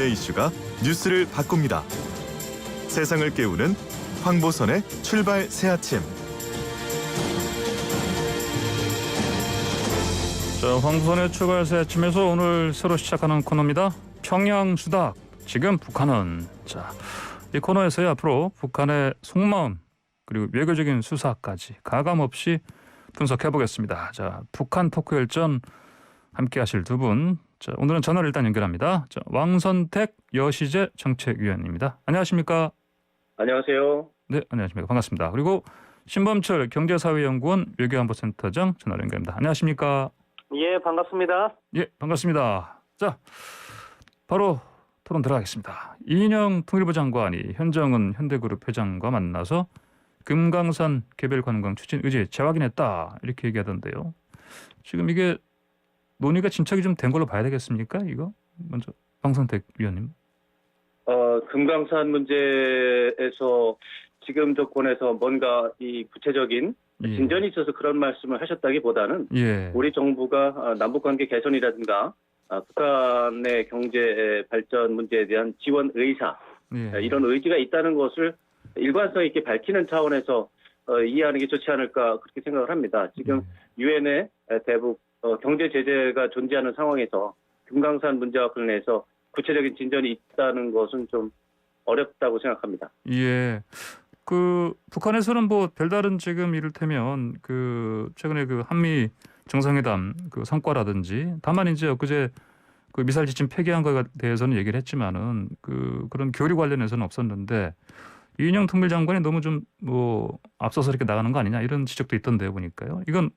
우리의 이슈가 뉴스를 바꿉니다. 세상을 깨우는 황보선의 출발 새아침. 자, 황보선의 출발 새아침에서 오늘 새로 시작하는 코너입니다. 평양 수닥. 지금 북한은. 자, 이 코너에서요 앞으로 북한의 속마음 그리고 외교적인 수사까지 가감 없이 분석해 보겠습니다. 자, 북한 토크 열전 함께하실 두 분. 자, 오늘은 전화를 일단 연결합니다. 자, 왕선택 여시재 정책위원입니다. 안녕하십니까? 안녕하세요. 네, 안녕하십니까? 반갑습니다. 그리고 신범철 경제사회연구원 외교안보센터장 전화를 연결합니다. 안녕하십니까? 예, 반갑습니다. 예, 반갑습니다. 자, 바로 토론 들어가겠습니다. 이인영 통일부 장관이 현정은 현대그룹 회장과 만나서 금강산 개별 관광 추진 의지 재확인했다 이렇게 얘기하던데요. 지금 이게 논의가 진척이 좀 된 걸로 봐야 되겠습니까? 이거 먼저 황선택 위원님. 금강산 문제에서 지금 정권에서 뭔가 이 구체적인 예. 진전이 있어서 그런 말씀을 하셨다기보다는 예. 우리 정부가 남북관계 개선이라든가 북한의 경제 발전 문제에 대한 지원 의사 예. 이런 의지가 있다는 것을 일관성 있게 밝히는 차원에서 이해하는 게 좋지 않을까 그렇게 생각을 합니다. 지금 유엔의 대북 경제 제재가 존재하는 상황에서 금강산 문제와 관련해서 구체적인 진전이 있다는 것은 좀 어렵다고 생각합니다. 예. 그 북한에서는 뭐 별다른 지금 이를테면 그 최근에 그 한미 정상회담 그 성과라든지 다만 이제 엊그제 그 미사일 지침 폐기한 거에 대해서는 얘기를 했지만은 그런 교류 관련해서는 없었는데 이인영 통일장관이 너무 좀 뭐 앞서서 이렇게 나가는 거 아니냐 이런 지적도 있던데요 보니까요. 이건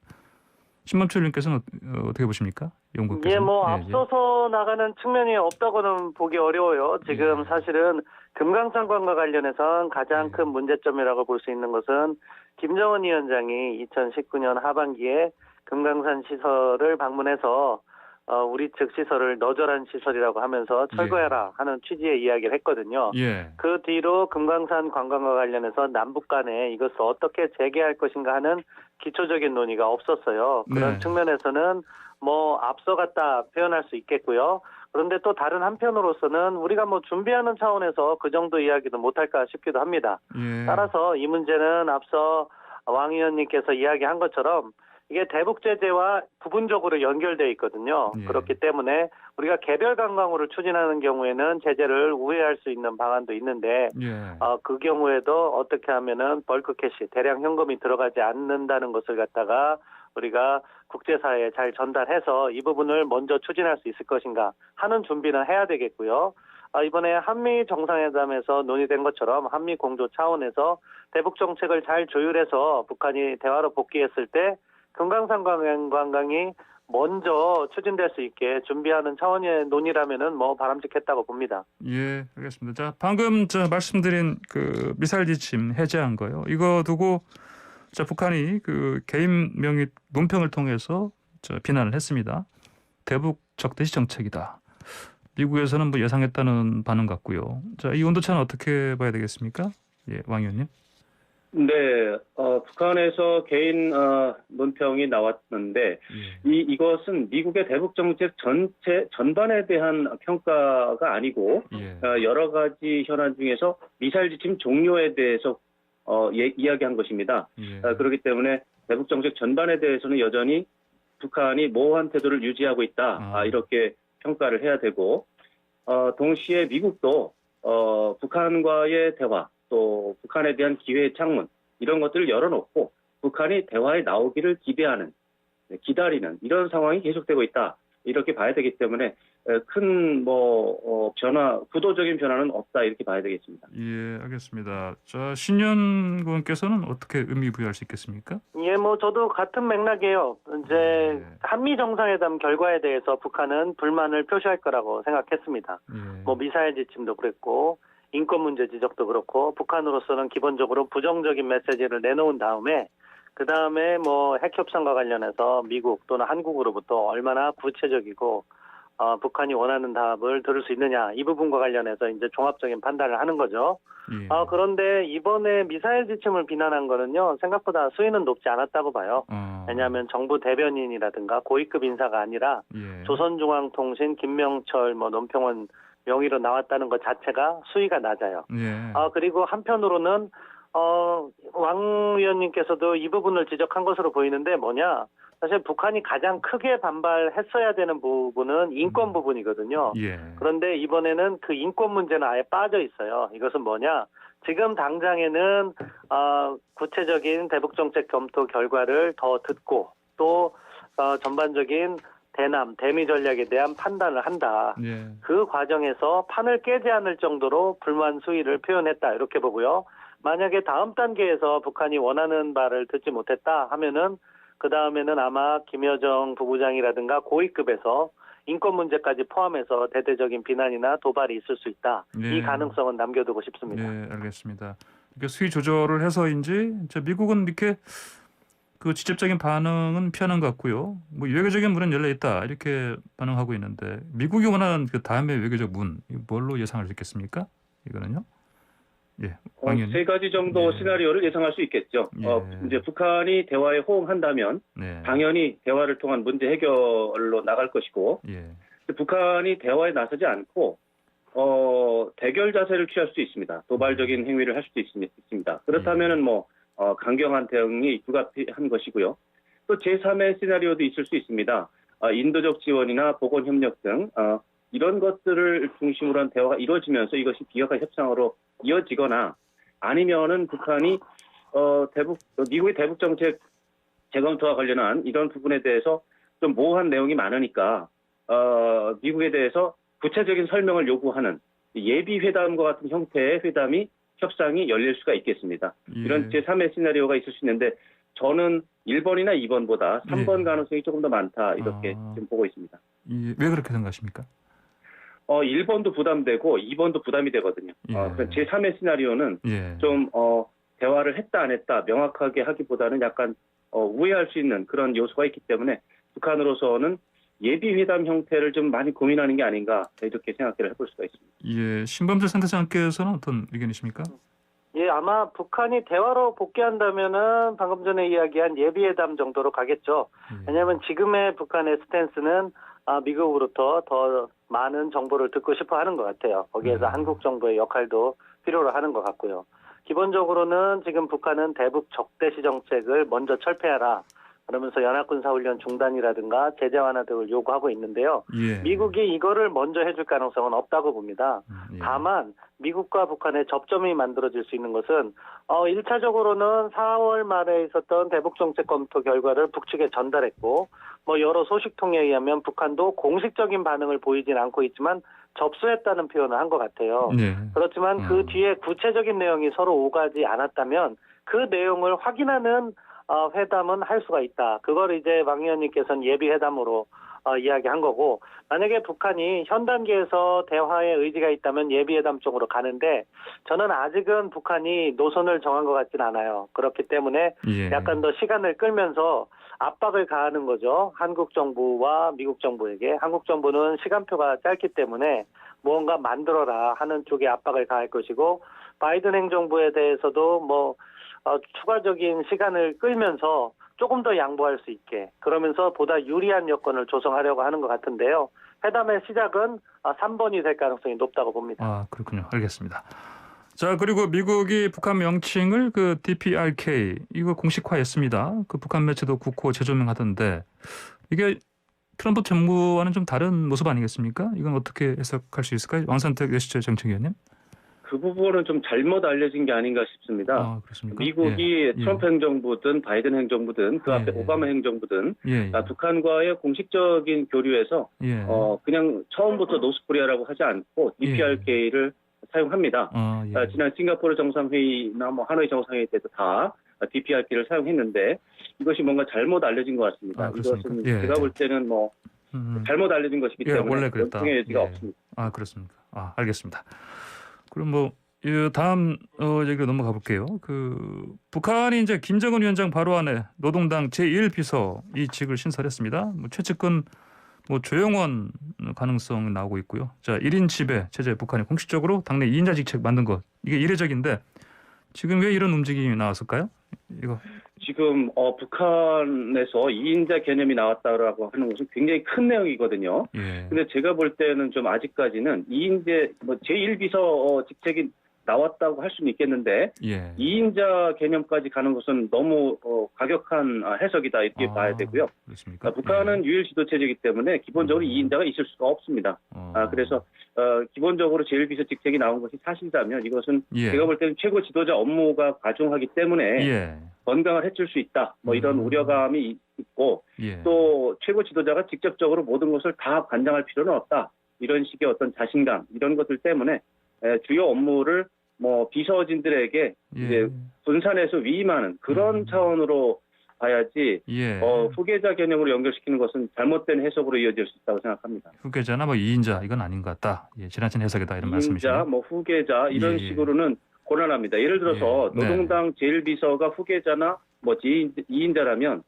신범철 의원께서는 어떻게 보십니까? 연구께서. 예, 앞서서 나가는 측면이 없다고는 보기 어려워요. 지금 사실은 금강산관과 관련해서 가장 큰 문제점이라고 볼 수 있는 것은 김정은 위원장이 2019년 하반기에 금강산 시설을 방문해서 우리 측 시설을 너절한 시설이라고 하면서 철거해라 하는 취지의 이야기를 했거든요. 예. 그 뒤로 금강산 관광과 관련해서 남북 간에 이것을 어떻게 재개할 것인가 하는 기초적인 논의가 없었어요. 그런 네. 측면에서는 앞서갔다 표현할 수 있겠고요. 그런데 또 다른 한편으로서는 우리가 준비하는 차원에서 그 정도 이야기도 못할까 싶기도 합니다. 예. 따라서 이 문제는 앞서 왕 의원님께서 이야기한 것처럼 이게 대북 제재와 부분적으로 연결되어 있거든요. 예. 그렇기 때문에 우리가 개별 관광으로 추진하는 경우에는 제재를 우회할 수 있는 방안도 있는데 예. 그 경우에도 어떻게 하면은 벌크 캐시, 대량 현금이 들어가지 않는다는 것을 갖다가 우리가 국제사회에 잘 전달해서 이 부분을 먼저 추진할 수 있을 것인가 하는 준비는 해야 되겠고요. 이번에 한미 정상회담에서 논의된 것처럼 한미 공조 차원에서 대북 정책을 잘 조율해서 북한이 대화로 복귀했을 때 금강산 관광이 먼저 추진될 수 있게 준비하는 차원의 논의라면은 바람직했다고 봅니다. 예, 알겠습니다. 자, 방금 말씀드린 그 미사일 지침 해제한 거요. 이거 두고 북한이 그 개인 명의 논평을 통해서 비난을 했습니다. 대북 적대시 정책이다. 미국에서는 예상했다는 반응 같고요. 자, 이 온도차는 어떻게 봐야 되겠습니까? 예, 왕 의원님. 네, 북한에서 개인 논평이 나왔는데 이것은 미국의 대북 정책 전반에 대한 평가가 아니고 여러 가지 현안 중에서 미사일 지침 종료에 대해서 이야기한 것입니다. 그렇기 때문에 대북 정책 전반에 대해서는 여전히 북한이 모호한 태도를 유지하고 있다. 이렇게 평가를 해야 되고 동시에 미국도 북한과의 대화 또 북한에 대한 기회의 창문 이런 것들을 열어놓고 북한이 대화에 나오기를 기다리는 이런 상황이 계속되고 있다. 이렇게 봐야 되기 때문에 큰 구도적인 변화는 없다 이렇게 봐야 되겠습니다. 예, 알겠습니다. 자, 신현 의원께서는 어떻게 의미 부여할 수 있겠습니까? 예, 저도 같은 맥락이에요. 이제 한미 정상회담 결과에 대해서 북한은 불만을 표시할 거라고 생각했습니다. 미사일 지침도 그랬고 인권 문제 지적도 그렇고 북한으로서는 기본적으로 부정적인 메시지를 내놓은 다음에 그 다음에 핵 협상과 관련해서 미국 또는 한국으로부터 얼마나 구체적이고 북한이 원하는 답을 들을 수 있느냐 이 부분과 관련해서 이제 종합적인 판단을 하는 거죠. 그런데 이번에 미사일 지침을 비난한 거는요 생각보다 수위는 높지 않았다고 봐요. 왜냐하면 정부 대변인이라든가 고위급 인사가 아니라 조선중앙통신 김명철 논평원 명의로 나왔다는 것 자체가 수위가 낮아요. 예. 그리고 한편으로는 왕 의원님께서도 이 부분을 지적한 것으로 보이는데 뭐냐? 사실 북한이 가장 크게 반발했어야 되는 부분은 인권 부분이거든요. 예. 그런데 이번에는 그 인권 문제는 아예 빠져 있어요. 이것은 뭐냐? 지금 당장에는 구체적인 대북 정책 검토 결과를 더 듣고 또 전반적인 대미 전략에 대한 판단을 한다. 예. 그 과정에서 판을 깨지 않을 정도로 불만 수위를 표현했다. 이렇게 보고요. 만약에 다음 단계에서 북한이 원하는 바를 듣지 못했다 하면은 그 다음에는 아마 김여정 부부장이라든가 고위급에서 인권 문제까지 포함해서 대대적인 비난이나 도발이 있을 수 있다. 네. 이 가능성은 남겨두고 싶습니다. 네, 알겠습니다. 이렇게 수위 조절을 해서인지 미국은 이렇게 그 직접적인 반응은 피하는 것 같고요. 뭐 외교적인 문은 열려 있다 이렇게 반응하고 있는데 미국이 원하는 그 다음의 외교적 문 뭘로 예상할 수 있겠습니까? 이거는요? 예, 왕 의원님. 세 가지 정도 예. 시나리오를 예상할 수 있겠죠. 예. 이제 북한이 대화에 호응한다면 네. 당연히 대화를 통한 문제 해결로 나갈 것이고 예. 북한이 대화에 나서지 않고 대결 자세를 취할 수도 있습니다. 도발적인 행위를 할 수도 있습니다. 그렇다면은 뭐 강경한 대응이 불가피한 것이고요. 또 제3의 시나리오도 있을 수 있습니다. 인도적 지원이나 보건 협력 등 이런 것들을 중심으로 한 대화가 이루어지면서 이것이 비핵화 협상으로 이어지거나 아니면은 북한이 미국의 대북 정책 재검토와 관련한 이런 부분에 대해서 좀 모호한 내용이 많으니까 미국에 대해서 구체적인 설명을 요구하는 예비 회담과 같은 형태의 협상이 열릴 수가 있겠습니다. 예. 이런 제3의 시나리오가 있을 수 있는데 저는 1번이나 2번보다 3번 예. 가능성이 조금 더 많다 이렇게 지금 보고 있습니다. 왜 그렇게 생각하십니까? 1번도 부담되고 2번도 부담이 되거든요. 예. 제3의 시나리오는 예. 좀 대화를 했다 안 했다 명확하게 하기보다는 약간 우회할 수 있는 그런 요소가 있기 때문에 북한으로서는 예비 회담 형태를 좀 많이 고민하는 게 아닌가 이렇게 생각을 해볼 수가 있습니다. 예, 신범철 센터장께서는 어떤 의견이십니까? 예, 아마 북한이 대화로 복귀한다면은 방금 전에 이야기한 예비회담 정도로 가겠죠. 예. 왜냐하면 지금의 북한의 스탠스는 미국으로부터 더 많은 정보를 듣고 싶어 하는 것 같아요. 거기에서 한국 정부의 역할도 필요로 하는 것 같고요. 기본적으로는 지금 북한은 대북 적대시 정책을 먼저 철폐하라. 그러면서 연합군사훈련 중단이라든가 제재 완화 등을 요구하고 있는데요. 예. 미국이 이거를 먼저 해줄 가능성은 없다고 봅니다. 예. 다만 미국과 북한의 접점이 만들어질 수 있는 것은 1차적으로는 4월 말에 있었던 대북 정책 검토 결과를 북측에 전달했고 뭐 여러 소식통에 의하면 북한도 공식적인 반응을 보이진 않고 있지만 접수했다는 표현을 한 것 같아요. 예. 그렇지만 그 뒤에 구체적인 내용이 서로 오가지 않았다면 그 내용을 확인하는 회담은 할 수가 있다. 그걸 이제 왕 의원님께서는 예비 회담으로 이야기한 거고 만약에 북한이 현 단계에서 대화의 의지가 있다면 예비 회담 쪽으로 가는데 저는 아직은 북한이 노선을 정한 것 같진 않아요. 그렇기 때문에 예. 약간 더 시간을 끌면서 압박을 가하는 거죠. 한국 정부와 미국 정부에게. 한국 정부는 시간표가 짧기 때문에 무언가 만들어라 하는 쪽에 압박을 가할 것이고 바이든 행정부에 대해서도 뭐 추가적인 시간을 끌면서 조금 더 양보할 수 있게 그러면서 보다 유리한 여건을 조성하려고 하는 것 같은데요. 회담의 시작은 3번이 될 가능성이 높다고 봅니다. 그렇군요. 알겠습니다. 자, 그리고 미국이 북한 명칭을 그 DPRK 이거 공식화했습니다. 그 북한 매체도 국호 재조명하던데 이게 트럼프 정부와는 좀 다른 모습 아니겠습니까? 이건 어떻게 해석할 수 있을까요? 왕선택 여시철 정책위원님? 그 부분은 좀 잘못 알려진 게 아닌가 싶습니다. 그렇습니까? 미국이 트럼프 행정부든 바이든 행정부든 그 앞에 예. 오바마 행정부든 예. 북한과의 공식적인 교류에서 예. 그냥 처음부터 노스코리아라고 하지 않고 DPRK를 사용합니다. 예. 지난 싱가포르 정상회의나 뭐 하노이 정상회의 때도 다 DPRK를 사용했는데 이것이 뭔가 잘못 알려진 것 같습니다. 이것은 예. 제가 볼 때는 뭐 잘못 알려진 것이기 때문에 원래 그랬다. 원통의 여지가 예. 없습니다. 그렇습니까? 알겠습니다. 그럼 뭐 다음 얘기로 넘어가 볼게요. 그 북한이 이제 김정은 위원장 바로 안에 노동당 제1비서 이직을 신설했습니다. 뭐 최측근 조영원 가능성이 나오고 있고요. 자, 1인 지배 체제 북한이 공식적으로 당내 2인자 직책 만든 것 이게 이례적인데 지금 왜 이런 움직임이 나왔을까요? 이거 지금 북한에서 2인자 개념이 나왔다라고 하는 것은 굉장히 큰 내용이거든요. 예. 근데 제가 볼 때는 좀 아직까지는 2인제 제1비서 직책이 나왔다고 할 수는 있겠는데 예. 2인자 개념까지 가는 것은 너무 과격한 해석이다 이렇게 봐야 되고요. 그렇습니까? 북한은 유일 지도 체제이기 때문에 기본적으로 2인자가 있을 수가 없습니다. 그래서 기본적으로 제1비서 직책이 나온 것이 사실이라면 이것은 예. 제가 볼 때는 최고 지도자 업무가 과중하기 때문에 예. 건강을 해칠 수 있다. 뭐 이런 우려감이 있고 예. 또 최고 지도자가 직접적으로 모든 것을 다 관장할 필요는 없다. 이런 식의 어떤 자신감 이런 것들 때문에 주요 업무를 뭐 비서진들에게 예. 이제 분산해서 위임하는 그런 차원으로 봐야지 예. 후계자 개념으로 연결시키는 것은 잘못된 해석으로 이어질 수 있다고 생각합니다. 후계자나 뭐 2인자 이건 아닌 것 같다. 예, 지나친 해석이다 이런 2인자, 말씀이시죠. 뭐 후계자 이런 예. 식으로는 곤란합니다. 예를 들어서 예. 네. 노동당 제1비서가 후계자나 뭐 2인자라면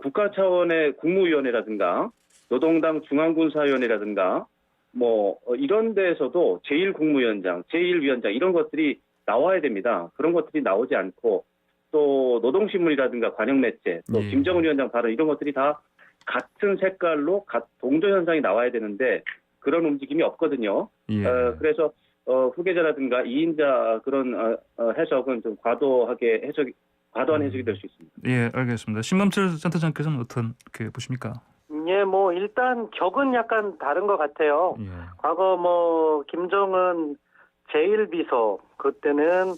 국가 차원의 국무위원회라든가 노동당 중앙군사위원회라든가 뭐 이런 데에서도 제1국무위원장, 제1위원장 이런 것들이 나와야 됩니다. 그런 것들이 나오지 않고 또 노동신문이라든가 관영매체, 또 예. 김정은 위원장 발언 이런 것들이 다 같은 색깔로 동조 현상이 나와야 되는데 그런 움직임이 없거든요. 예. 그래서 후계자라든가 2인자 그런 해석은 좀 과도한 해석이 될 수 있습니다. 예, 알겠습니다. 신범철 센터장께서는 어떻게 보십니까? 예, 뭐 일단 격은 약간 다른 것 같아요. 예. 과거 뭐 김정은 제1비서 그때는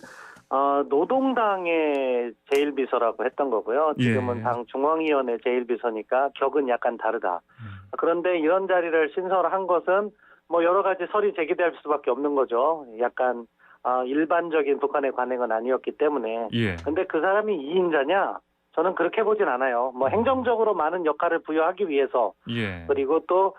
노동당의 제1비서라고 했던 거고요. 지금은 예. 당 중앙위원회 제1비서니까 격은 약간 다르다. 그런데 이런 자리를 신설한 것은 뭐 여러 가지 설이 제기될 수밖에 없는 거죠. 약간 일반적인 북한의 관행은 아니었기 때문에. 예. 근데 그 사람이 2인자냐? 저는 그렇게 보진 않아요. 뭐 행정적으로 많은 역할을 부여하기 위해서 예. 그리고 또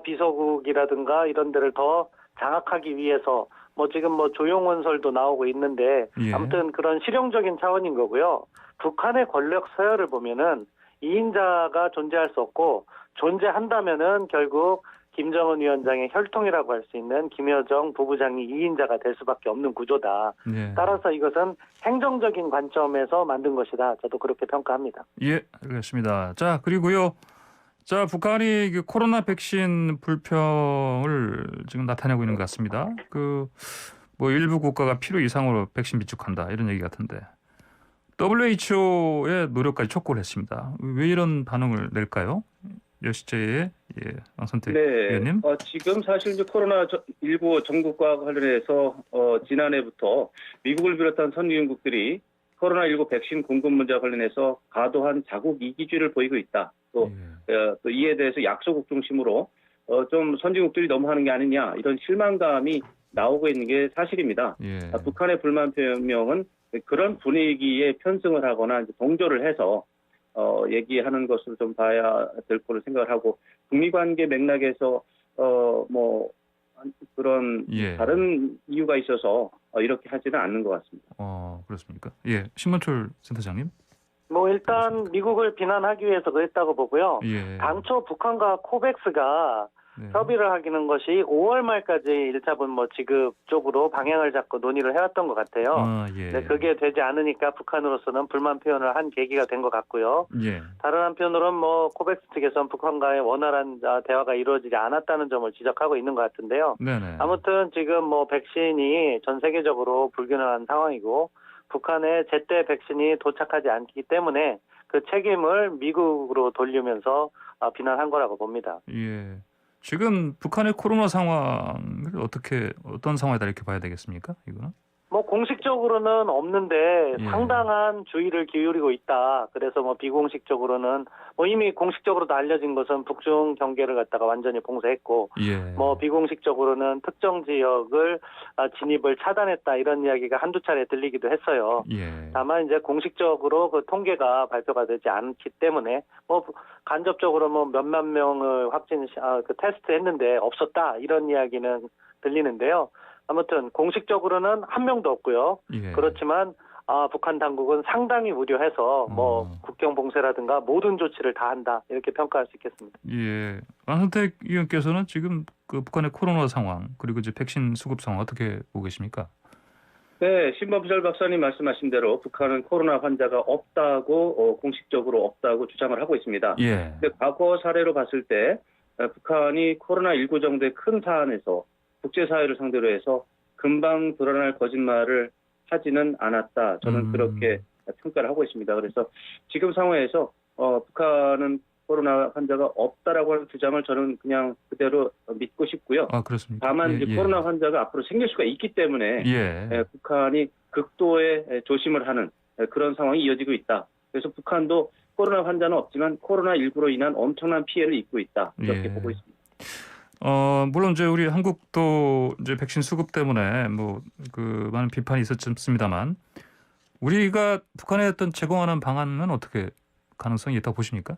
비서국이라든가 이런 데를 더 장악하기 위해서 뭐 지금 뭐 조용원설도 나오고 있는데 예. 아무튼 그런 실용적인 차원인 거고요. 북한의 권력 서열을 보면은 2인자가 존재할 수 없고 존재한다면은 결국 김정은 위원장의 혈통이라고 할 수 있는 김여정 부부장이 2인자가 될 수밖에 없는 구조다. 예. 따라서 이것은 행정적인 관점에서 만든 것이다. 저도 그렇게 평가합니다. 예, 알겠습니다. 자, 그리고요. 자, 북한이 그 코로나 백신 불평을 지금 나타내고 있는 것 같습니다. 뭐 일부 국가가 필요 이상으로 백신 비축한다 이런 얘기 같은데 WHO의 노력까지 촉구를 했습니다. 왜 이런 반응을 낼까요? 여시제의 왕선택 의원님. 지금 사실 이제 코로나19 전국과 관련해서 지난해부터 미국을 비롯한 선진국들이 코로나19 백신 공급 문제와 관련해서 과도한 자국 이기주의를 보이고 있다. 또 이에 대해서 약소국 중심으로 좀 선진국들이 너무 하는 게 아니냐 이런 실망감이 나오고 있는 게 사실입니다. 예. 북한의 불만 표명은 그런 분위기에 편승을 하거나 이제 동조를 해서 얘기하는 것을 좀 봐야 될 거로 생각을 하고 북미관계 맥락에서 뭐 그런 예. 다른 이유가 있어서 이렇게 하지는 않는 것 같습니다. 그렇습니까? 예, 신문철 센터장님. 뭐 일단 미국을 비난하기 위해서 그랬다고 보고요. 예. 당초 북한과 코백스가 네. 협의를 하기는 것이 5월 말까지 1차분 뭐 지급 쪽으로 방향을 잡고 논의를 해왔던 것 같아요. 예. 네, 그게 되지 않으니까 북한으로서는 불만 표현을 한 계기가 된 것 같고요. 예. 다른 한편으로는 뭐 코백스 측에서는 북한과의 원활한 대화가 이루어지지 않았다는 점을 지적하고 있는 것 같은데요. 네네. 아무튼 지금 뭐 백신이 전 세계적으로 불균형한 상황이고 북한에 제때 백신이 도착하지 않기 때문에 그 책임을 미국으로 돌리면서 비난한 거라고 봅니다. 예. 지금 북한의 코로나 상황을 어떤 상황이다 이렇게 봐야 되겠습니까? 이거는? 뭐 공식적으로는 없는데 예. 상당한 주의를 기울이고 있다. 그래서 뭐 비공식적으로는 뭐 이미 공식적으로도 알려진 것은 북중 경계를 갖다가 완전히 봉쇄했고 예. 뭐 비공식적으로는 특정 지역을 진입을 차단했다 이런 이야기가 한두 차례 들리기도 했어요. 예. 다만 이제 공식적으로 그 통계가 발표가 되지 않기 때문에 뭐 간접적으로 뭐 몇만 명을 그 테스트했는데 없었다 이런 이야기는 들리는데요. 아무튼 공식적으로는 한 명도 없고요. 예. 그렇지만 북한 당국은 상당히 우려해서 뭐 국경 봉쇄라든가 모든 조치를 다 한다 이렇게 평가할 수 있겠습니다. 예. 안선택 의원께서는 지금 그 북한의 코로나 상황 그리고 이제 백신 수급 상황 어떻게 보고 계십니까? 네, 신범철 박사님 말씀하신 대로 북한은 코로나 환자가 없다고 공식적으로 없다고 주장을 하고 있습니다. 예. 근데 과거 사례로 봤을 때 북한이 코로나19 정도의 큰 사안에서 국제사회를 상대로 해서 금방 드러날 거짓말을 하지는 않았다. 저는 그렇게 평가를 하고 있습니다. 그래서 지금 상황에서 북한은 코로나 환자가 없다라고 하는 주장을 저는 그냥 그대로 믿고 싶고요. 아, 그렇습니까? 다만 예, 이제 예. 코로나 환자가 앞으로 생길 수가 있기 때문에 예. 북한이 극도의 조심을 하는 그런 상황이 이어지고 있다. 그래서 북한도 코로나 환자는 없지만 코로나19로 인한 엄청난 피해를 입고 있다. 이렇게 예. 보고 있습니다. 물론 이제 우리 한국도 이제 백신 수급 때문에 뭐 그 많은 비판이 있었습니다만 우리가 북한에 어떤 제공하는 방안은 어떻게 가능성이 있다고 보십니까?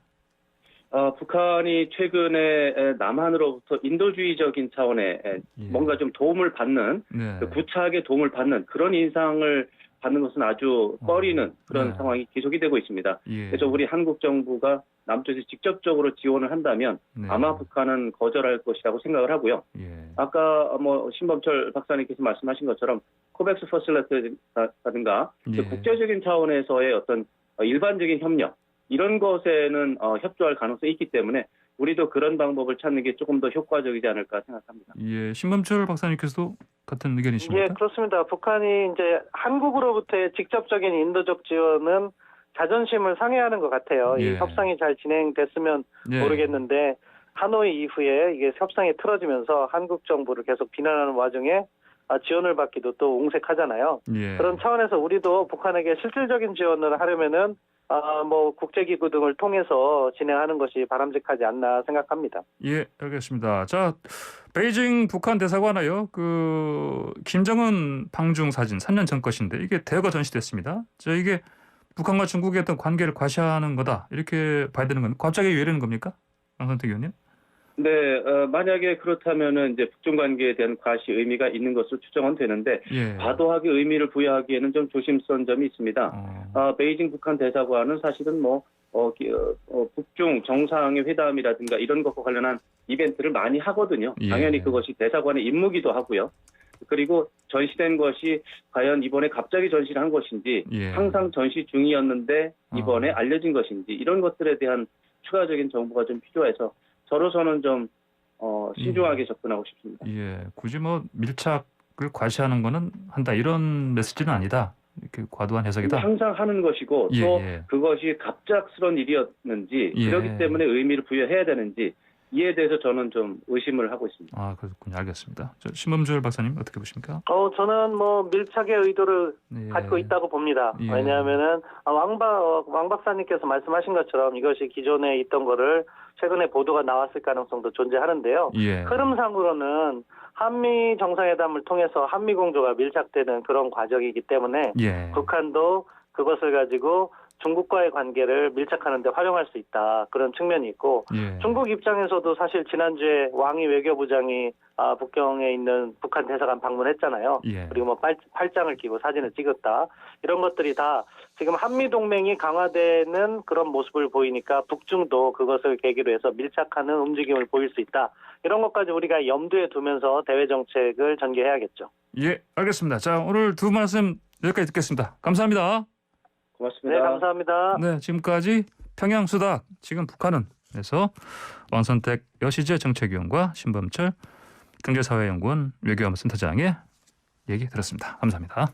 북한이 최근에 남한으로부터 인도주의적인 차원의 예. 뭔가 좀 도움을 받는 네. 구차하게 도움을 받는 그런 인상을 받는 것은 아주 꺼리는 그런 네. 상황이 계속이 되고 있습니다. 예. 그래서 우리 한국 정부가 남쪽에서 직접적으로 지원을 한다면 네. 아마 북한은 거절할 것이라고 생각을 하고요. 예. 아까 신범철 박사님께서 말씀하신 것처럼 코백스 퍼실리티라든가 예. 국제적인 차원에서의 어떤 일반적인 협력 이런 것에는 협조할 가능성이 있기 때문에 우리도 그런 방법을 찾는 게 조금 더 효과적이지 않을까 생각합니다. 예. 신범철 박사님께서도 같은 의견이십니까? 예, 그렇습니다. 북한이 이제 한국으로부터의 직접적인 인도적 지원은 자존심을 상해하는 것 같아요. 예. 이 협상이 잘 진행됐으면 예. 모르겠는데 하노이 이후에 이게 협상이 틀어지면서 한국 정부를 계속 비난하는 와중에 지원을 받기도 또 옹색하잖아요. 예. 그런 차원에서 우리도 북한에게 실질적인 지원을 하려면은 국제기구 등을 통해서 진행하는 것이 바람직하지 않나 생각합니다. 예, 알겠습니다. 자, 베이징 북한 대사관에요. 그 김정은 방중 사진 3년 전 것인데 이게 대거 전시됐습니다. 이게 북한과 중국의 어떤 관계를 과시하는 거다 이렇게 봐야 되는 건 갑자기 왜 이러는 겁니까, 양선택 의원님? 네, 만약에 그렇다면은 이제 북중 관계에 대한 과시 의미가 있는 것으로 추정은 되는데 예. 과도하게 의미를 부여하기에는 좀 조심스러운 점이 있습니다. 베이징 북한 대사관은 사실은 북중 정상의 회담이라든가 이런 것과 관련한 이벤트를 많이 하거든요. 예. 당연히 그것이 대사관의 임무기도 하고요. 그리고 전시된 것이 과연 이번에 갑자기 전시를 한 것인지 예. 항상 전시 중이었는데 이번에 알려진 것인지 이런 것들에 대한 추가적인 정보가 좀 필요해서 저로서는 좀 신중하게 접근하고 싶습니다. 예, 굳이 뭐 밀착을 과시하는 거는 한다 이런 메시지는 아니다. 이렇게 과도한 해석이다. 항상 하는 것이고 예, 또 예. 그것이 갑작스러운 일이었는지 예. 그렇기 때문에 의미를 부여해야 되는지 이에 대해서 저는 좀 의심을 하고 있습니다. 아, 그렇군요. 알겠습니다. 신범철 박사님 어떻게 보십니까? 저는 밀착의 의도를 예. 갖고 있다고 봅니다. 예. 왜냐하면은 왕 박사님께서 말씀하신 것처럼 이것이 기존에 있던 거를 최근에 보도가 나왔을 가능성도 존재하는데요. 예. 흐름상으로는 한미 정상회담을 통해서 한미 공조가 밀착되는 그런 과정이기 때문에 예. 북한도 그것을 가지고 중국과의 관계를 밀착하는 데 활용할 수 있다. 그런 측면이 있고 예. 중국 입장에서도 사실 지난주에 왕이 외교부장이 북경에 있는 북한 대사관 방문했잖아요. 예. 그리고 팔짱을 끼고 사진을 찍었다. 이런 것들이 다 지금 한미동맹이 강화되는 그런 모습을 보이니까 북중도 그것을 계기로 해서 밀착하는 움직임을 보일 수 있다. 이런 것까지 우리가 염두에 두면서 대외 정책을 전개해야겠죠. 예, 알겠습니다. 자, 오늘 두 말씀 여기까지 듣겠습니다. 감사합니다. 고맙습니다. 네, 감사합니다. 네, 지금까지 평양수다 지금 북한은에서 왕선택 여시재 정책위원과 신범철 경제사회연구원 외교안보센터장의 얘기 들었습니다. 감사합니다.